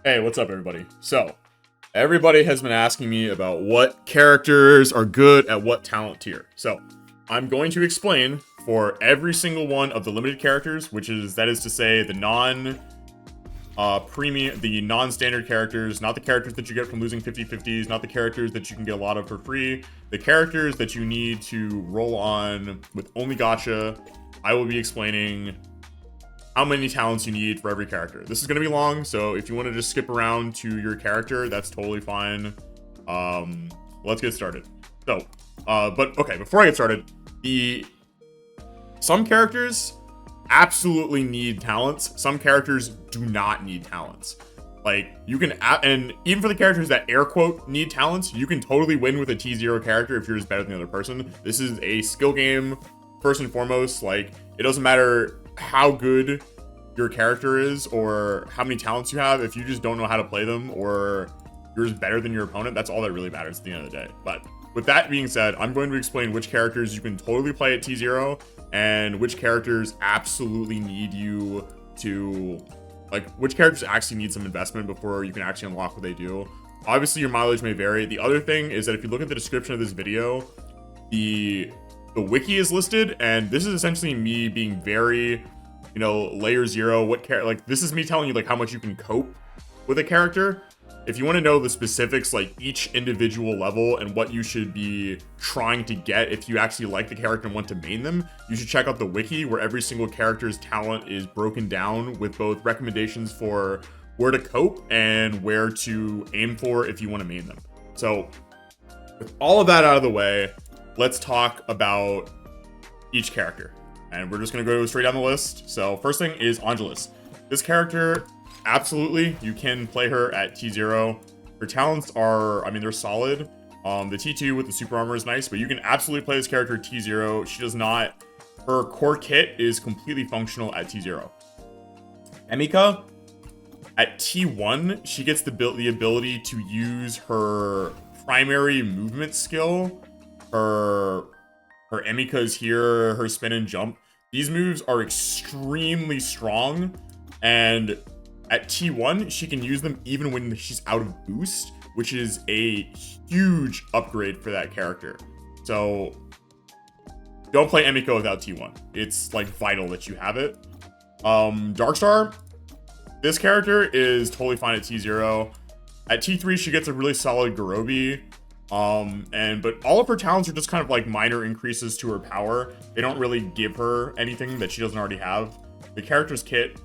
Hey, what's up, everybody? So, everybody has been asking me about what characters are good at what talent tier. So, I'm going to explain for every single one of the limited characters, that is to say, the non-standard characters, not the characters that you get from losing 50/50s, not the characters that you can get a lot of for free, the characters that you need to roll on with only gacha. I will be explaining how many talents you need for every character. This is going to be long, so if you want to just skip around to your character, that's totally fine. Let's get started. So, but okay, before I get started, some characters absolutely need talents. Some characters do not need talents. Like, you can, and even for the characters that air quote need talents, you can totally win with a T0 character if you're just better than the other person. This is a skill game, first and foremost. Like, it doesn't matter how good your character is or how many talents you have. If you just don't know how to play them or you're just better than your opponent, that's all that really matters at the end of the day. But with that being said, I'm going to explain which characters you can totally play at T0 and which characters absolutely need you to, like, which characters actually need some investment before you can actually unlock what they do. Obviously, your mileage may vary. The other thing is that if you look at the description of this video, the wiki is listed, and this is essentially me being very, you know, layer zero. Like, this is me telling you like how much you can cope with a character. If you want to know the specifics, like each individual level and what you should be trying to get if you actually like the character and want to main them, you should check out the wiki where every single character's talent is broken down with both recommendations for where to cope and where to aim for if you want to main them. So with all of that out of the way, let's talk about each character. And we're just going to go straight down the list. So first thing is Angelis. This character, absolutely, you can play her at T0. Her talents are, I mean, they're solid. The T2 with the super armor is nice, but you can absolutely play this character at T0. She does not, her core kit is completely functional at T0. Emika, at T1, she gets the ability to use her primary movement skill. Her Emika's here, her spin and jump. These moves are extremely strong, and at T1, she can use them even when she's out of boost, which is a huge upgrade for that character. So don't play Emika without T1. It's like vital that you have it. Darkstar, this character is totally fine at T0. At T3, she gets a really solid Garobi. But all of her talents are just kind of like minor increases to her power. They don't really give her anything that she doesn't already have. The character's kit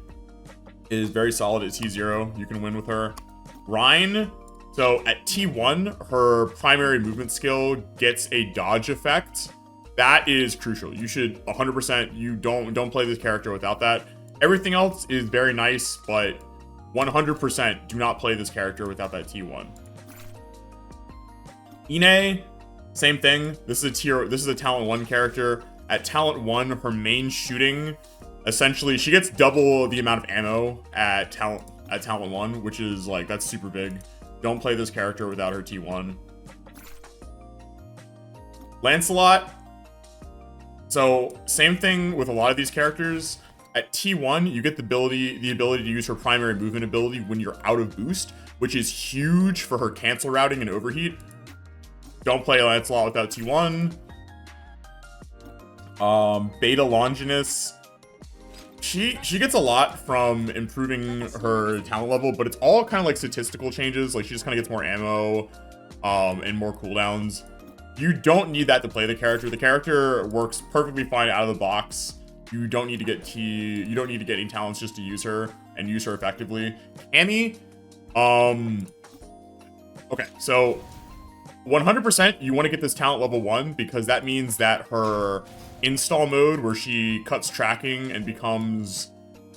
is very solid at T0. You can win with her. Rhine, so at T1, her primary movement skill gets a dodge effect. That is crucial. You should 100%, you don't play this character without that. Everything else is very nice, but 100% do not play this character without that T1. Qingni, same thing. This is a talent 1 character. At talent 1, her main shooting, essentially she gets double the amount of ammo at talent 1, which is like, that's super big. Don't play this character without her T1. Lancelot, so same thing with a lot of these characters. At T1, you get the ability to use her primary movement ability when you're out of boost, which is huge for her cancel routing and overheat. Don't play Lancelot without T1. Beta Longinus. She gets a lot from improving her talent level, but it's all kind of like statistical changes. Like, she just kind of gets more ammo, and more cooldowns. You don't need that to play the character. The character works perfectly fine out of the box. You don't need to get any talents just to use her and use her effectively. Cammy, okay, so 100% you want to get this talent level 1 because that means that her install mode where she cuts tracking and becomes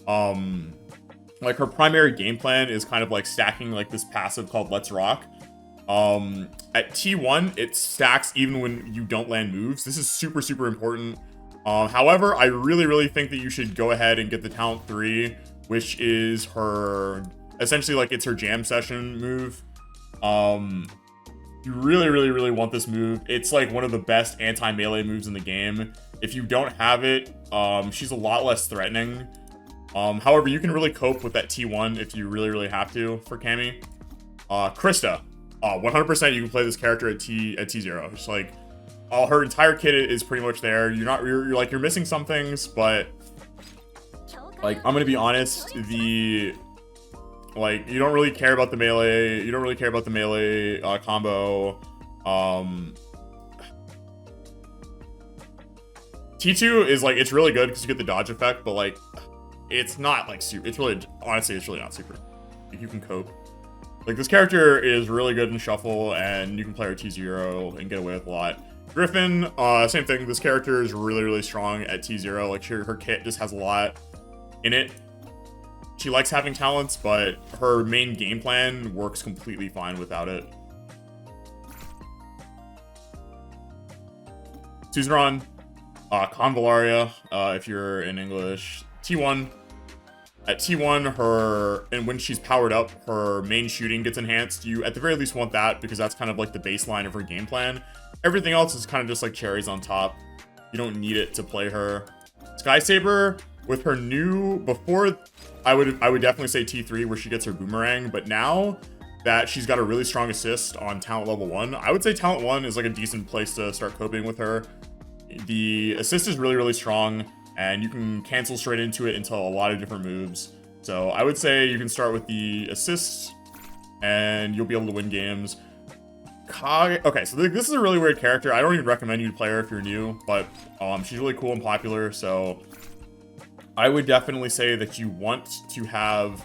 like her primary game plan is kind of like stacking like this passive called Let's Rock. At T1 it stacks even when you don't land moves. This is super important. However, I really think that you should go ahead and get the talent 3, which is her, essentially like it's her jam session move. You really want this move. It's like one of the best anti-melee moves in the game. If you don't have it, she's a lot less threatening. However, you can really cope with that T1 if you really have to for Cammy. Krista, 100% you can play this character at T0. Just like all her entire kit is pretty much there. You're missing some things, but like I'm gonna be honest, you don't really care about the melee. You don't really care about the melee combo. T2 is like, it's really good because you get the dodge effect, but like it's not like super. It's really, honestly, it's really not super. Like, you can cope. Like, this character is really good in shuffle, and you can play her T0 and get away with a lot. Griffin, same thing. This character is really strong at T0. Like, her kit just has a lot in it. She likes having talents, but her main game plan works completely fine without it. Suzerain, Convallaria, if you're in English. T1. At T1, and when she's powered up, her main shooting gets enhanced. You, at the very least, want that because that's kind of like the baseline of her game plan. Everything else is kind of just like cherries on top. You don't need it to play her. Saber, with her new, before, I would definitely say T3 where she gets her boomerang, but now that she's got a really strong assist on talent level 1, I would say talent 1 is like a decent place to start coping with her. The assist is really strong, and you can cancel straight into it into a lot of different moves. So I would say you can start with the assist, and you'll be able to win games. Okay, so this is a really weird character. I don't even recommend you to play her if you're new, but she's really cool and popular, so I would definitely say that you want to have...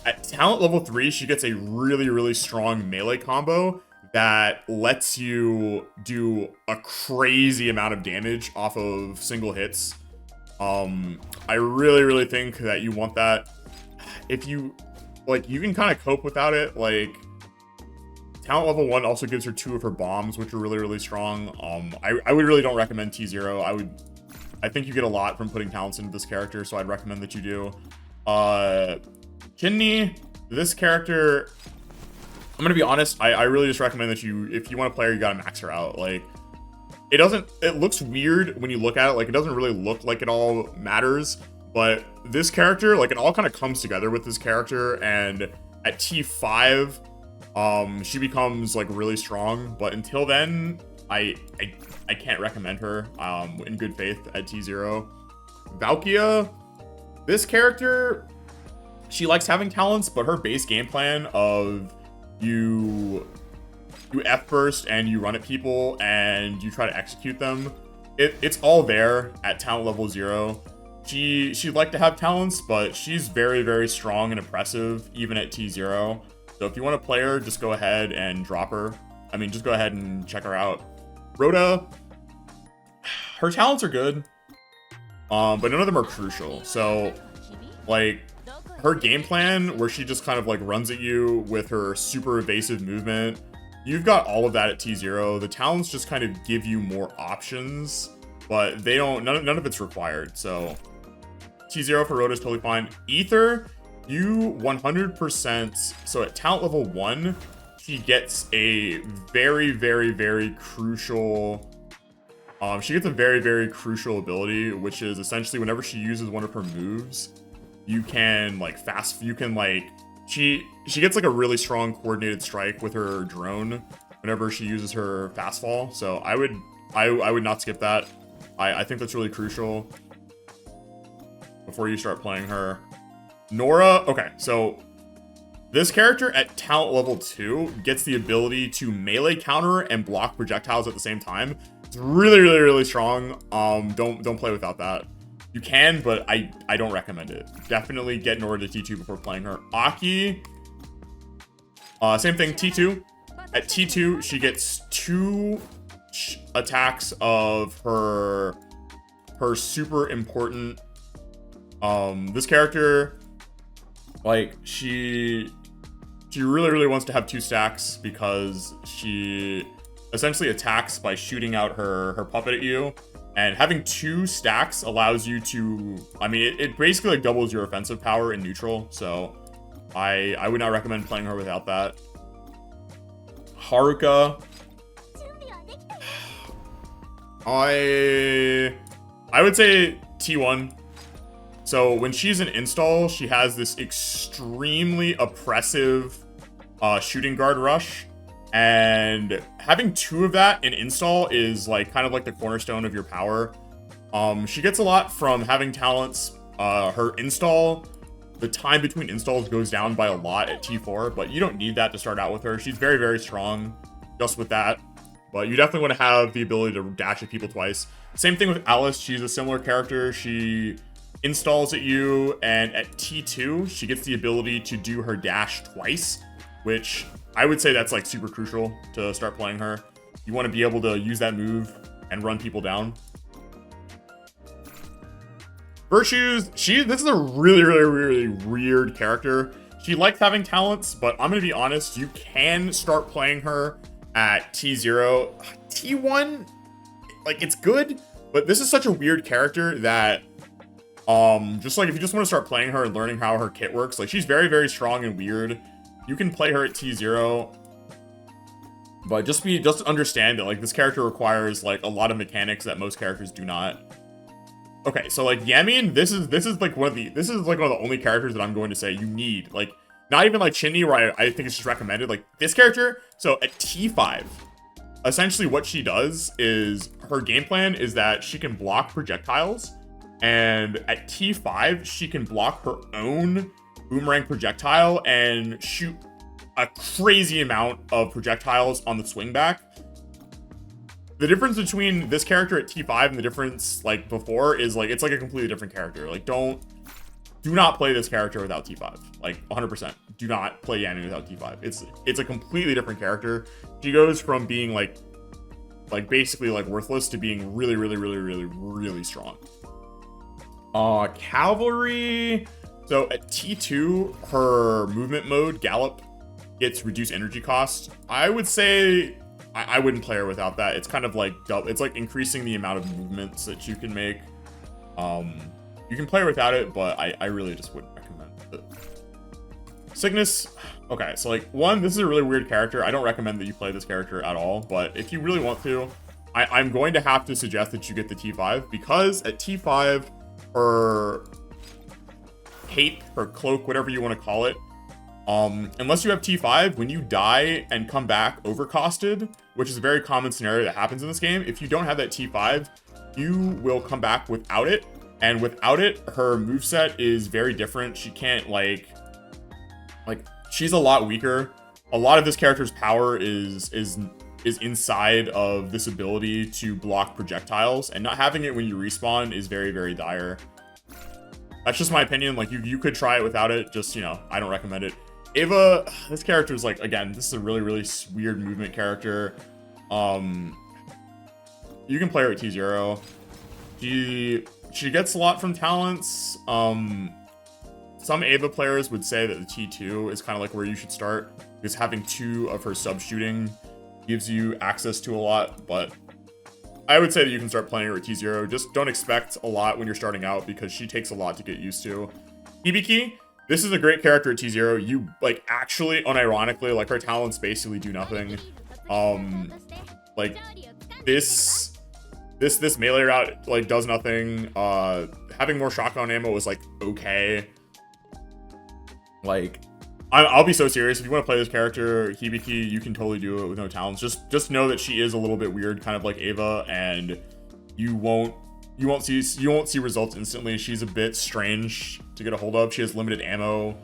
At talent level 3, she gets a really strong melee combo that lets you do a crazy amount of damage off of single hits. I really think that you want that. If you, like, you can kind of cope without it. Like, talent level 1 also gives her 2 of her bombs, which are really strong. I would really don't recommend T0. I think you get a lot from putting talents into this character, so I'd recommend that you do. Qingni, this character, I'm gonna be honest, I really just recommend that you, if you want to play her, you gotta max her out. Like, it looks weird when you look at it, like, it doesn't really look like it all matters, but this character, like, it all kind of comes together with this character, and at T5, she becomes, like, really strong, but until then, I can't recommend her, in good faith at T0. Valkia, this character, she likes having talents, but her base game plan of you F burst and you run at people and you try to execute them, it's all there at talent level 0. She'd like to have talents, but she's very strong and oppressive even at T0. So if you want to play her, just go ahead and drop her. I mean, just go ahead and check her out. Rota, her talents are good, but none of them are crucial. So, like, her game plan where she just kind of like runs at you with her super evasive movement, you've got all of that at T0. The talents just kind of give you more options, but they don't, none of it's required. So T0 for Rota is totally fine. Ether, you 100%, so at talent level 1, she gets a very crucial, she gets a very crucial ability, which is essentially whenever she uses one of her moves, you can like she gets like a really strong coordinated strike with her drone whenever she uses her fast fall. So I would not skip that. I think that's really crucial before you start playing her. Nora, okay, so this character at talent level 2 gets the ability to melee counter and block projectiles at the same time. It's really strong. Don't play without that. You can, but I don't recommend it. Definitely get Nora to T2 before playing her. Aki, same thing, T2. At T2, she gets 2 attacks of her super important, this character, like, she really wants to have 2 stacks because she essentially attacks by shooting out her puppet at you. And having 2 stacks allows you to, I mean, it basically like doubles your offensive power in neutral. So I would not recommend playing her without that. Haruka, I would say T1. So when she's in install, she has this extremely oppressive shooting guard rush. And having 2 of that in install is like kind of like the cornerstone of your power. She gets a lot from having talents. Her install, the time between installs goes down by a lot at T4, but you don't need that to start out with her. She's very, very strong just with that. But you definitely want to have the ability to dash at people twice. Same thing with Aliz. She's a similar character. She installs at you, and at T2, she gets the ability to do her dash twice, which I would say that's like super crucial to start playing her. You want to be able to use that move and run people down. Virtues, this is a really, really, really weird character. She likes having talents, but I'm going to be honest, you can start playing her at T0. T1, like, it's good, but this is such a weird character that, just like, if you just want to start playing her and learning how her kit works, like, she's very, very strong and weird. You can play her at T0, but just understand that, like, this character requires, like, a lot of mechanics that most characters do not. Okay, so like Yammyn, this is like one of the only characters that I'm going to say you need. Like, not even like Qingni, where I think it's just recommended. Like this character, so at T5, essentially what she does is her game plan is that she can block projectiles, and at T5 she can block her own boomerang projectile and shoot a crazy amount of projectiles on the swing back. The difference between this character at T5 and the difference like before is like it's like a completely different character. Like do not play this character without T5. Like 100%. Do not play Yammyn without T5. It's a completely different character. She goes from being like basically like worthless to being really, really, really, really, really strong. Cavalry. So at T2, her movement mode, Gallop, gets reduced energy cost. I would say I wouldn't play her without that. It's kind of like it's like increasing the amount of movements that you can make. You can play her without it, but I really just wouldn't recommend it. Cygnus. Okay, so like this is a really weird character. I don't recommend that you play this character at all, but if you really want to, I'm going to have to suggest that you get the T5, because at T5, her cape, her cloak, whatever you want to call it, unless you have T5, when you die and come back overcosted, which is a very common scenario that happens in this game, if you don't have that T5, you will come back without it. And without it, her moveset is very different. She can't like she's a lot weaker. A lot of this character's power is inside of this ability to block projectiles, and not having it when you respawn is very, very dire. That's just my opinion. Like you could try it without it, just, you know, I don't recommend it. Ava, this character is like, again, this is a really, really weird movement character. You can play her at T0. She gets a lot from talents. Some Ava players would say that the T2 is kind of like where you should start, because having 2 of her sub shooting gives you access to a lot, but I would say that you can start playing her at T0. Just don't expect a lot when you're starting out, because she takes a lot to get used to. Hibiki, this is a great character at T0. You, like, actually, unironically, like, her talents basically do nothing. Like, this melee route, like, does nothing. Having more shotgun ammo was, like, okay. Like, I'll be so serious. If you want to play this character, Hibiki, you can totally do it with no talents. Just know that she is a little bit weird, kind of like Ava, and you won't see results instantly. She's a bit strange to get a hold of. She has limited ammo.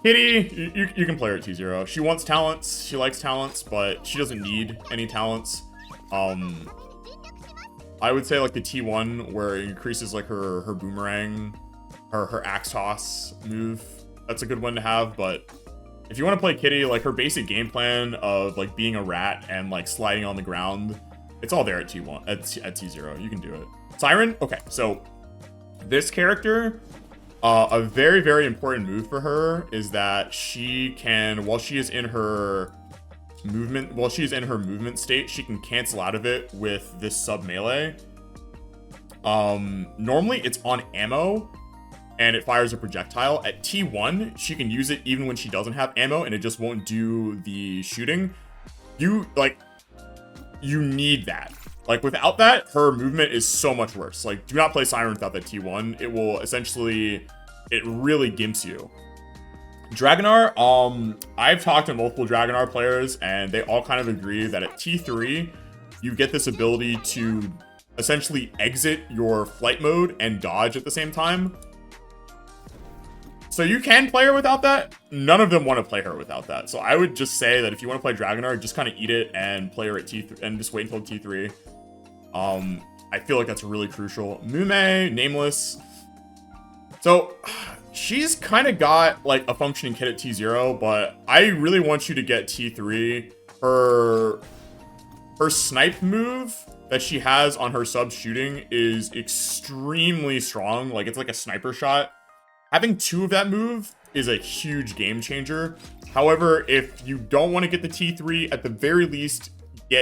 Kitty, you can play her at T0. She wants talents. She likes talents, but she doesn't need any talents. I would say like the T1, where it increases like her boomerang, her axe toss move. That's a good one to have. But if you want to play Kitty, like her basic game plan of like being a rat and like sliding on the ground, it's all there at T1 at T0. You can do it. Siren. Okay, so this character, a very, very important move for her is that she can, while she is in her movement state, she can cancel out of it with this sub melee. Normally it's on ammo and it fires a projectile. At T1, she can use it even when she doesn't have ammo, and it just won't do the shooting. You need that. Like, without that, her movement is so much worse. Like, do not play Siren without that T1. It will essentially, it really gimps you. Dragonar, I've talked to multiple Dragonar players, and they all kind of agree that at T3, you get this ability to essentially exit your flight mode and dodge at the same time. So you can play her without that. None of them want to play her without that. So I would just say that if you want to play Dragonar, just kind of eat it and play her at T3 and just wait until T3. I feel like that's really crucial. Mume, Nameless. So she's kind of got like a functioning kit at T0, but I really want you to get T3. Her snipe move that she has on her sub shooting is extremely strong. Like, it's like a sniper shot. Having 2 of that move is a huge game changer. However, if you don't want to get the T3, at the very least, you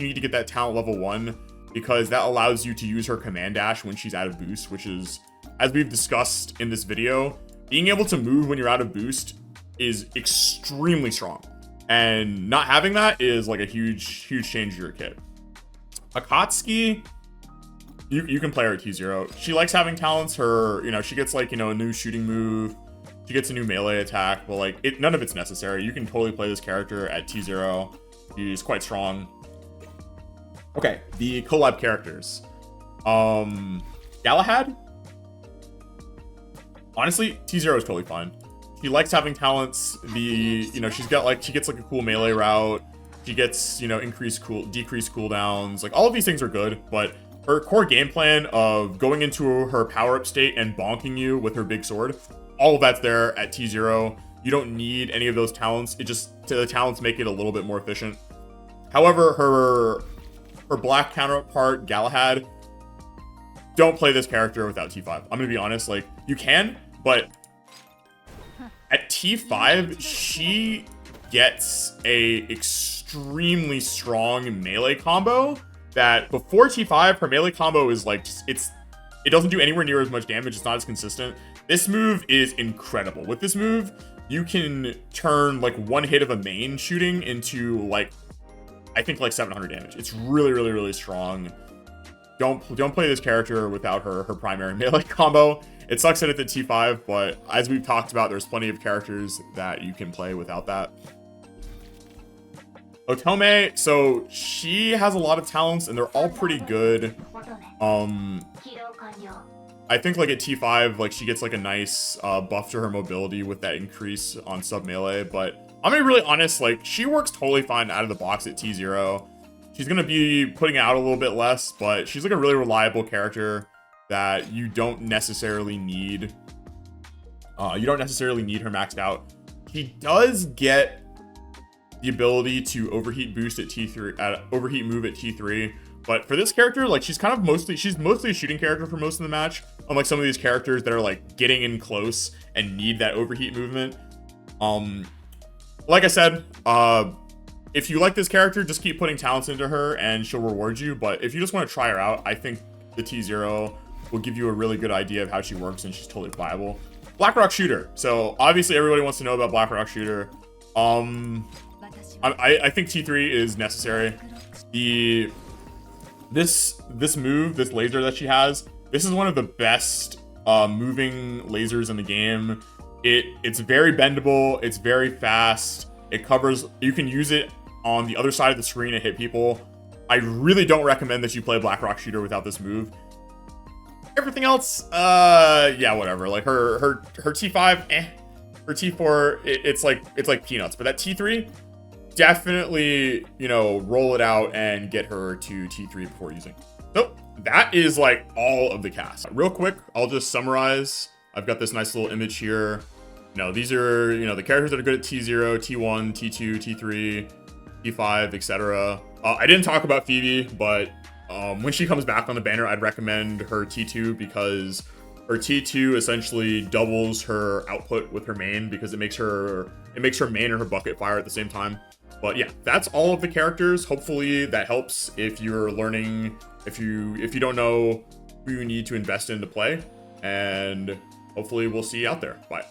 need to get that talent level 1, because that allows you to use her command dash when she's out of boost, which is, as we've discussed in this video, being able to move when you're out of boost is extremely strong. And not having that is like a huge change to your kit. Akatsuki, you can play her at T0. She likes having talents. She gets like, a new shooting move. She gets a new melee attack, but like none of it's necessary. You can totally play this character at T0. She's quite strong. Okay, the collab characters. Galahad. Honestly, T0 is totally fine. She likes having talents. She gets like a cool melee route. She gets, decreased cooldowns. Like, all of these things are good, but her core game plan of going into her power-up state and bonking you with her big sword, all of that's there at T0. You don't need any of those talents. The talents make it a little bit more efficient. However, her black counterpart, Galahad, don't play this character without T5. I'm gonna be honest, like, you can, but at T5, she gets a extremely strong melee combo that before T5, her melee combo is like, it doesn't do anywhere near as much damage. It's not as consistent. This move is incredible. With this move, you can turn like one hit of a main shooting into like, I think like 700 damage. It's really, really, really strong. Don't play this character without her primary melee combo. It sucks that it's at T5, but as we've talked about, there's plenty of characters that you can play without that. Otome, so she has a lot of talents and they're all pretty good. I think like at T5, like she gets like a nice buff to her mobility with that increase on sub melee, but I'm gonna be really honest, like she works totally fine out of the box at T0. She's gonna be putting out a little bit less, but she's like a really reliable character that you don't necessarily need. You don't necessarily need her maxed out. She does get the ability to overheat boost at T3, overheat move at T3. But for this character, like she's mostly a shooting character for most of the match. Unlike some of these characters that are like getting in close and need that overheat movement. Like I said, if you like this character, just keep putting talents into her and she'll reward you. But if you just want to try her out, I think the T0 will give you a really good idea of how she works and she's totally viable. Blackrock Shooter. So obviously everybody wants to know about Blackrock Shooter. I think T3 is necessary. This move, this laser that she has, this is one of the best moving lasers in the game. It's very bendable, it's very fast, it covers, you can use it on the other side of the screen to hit people. I really don't recommend that you play Blackrock Shooter without this move. Everything else, yeah, whatever. Like her T5, her T4, it's like peanuts. But that T3, definitely, roll it out and get her to T3 before using. So that is like all of the cast. Real quick, I'll just summarize. I've got this nice little image here. These are, the characters that are good at T0, T1, T2, T3, T5, etc. I didn't talk about Phoebe, but when she comes back on the banner, I'd recommend her T2 because her T2 essentially doubles her output with her main because it makes her main and her bucket fire at the same time. But yeah, that's all of the characters. Hopefully that helps if you're learning, if you don't know who you need to invest in to play, and hopefully we'll see you out there. Bye.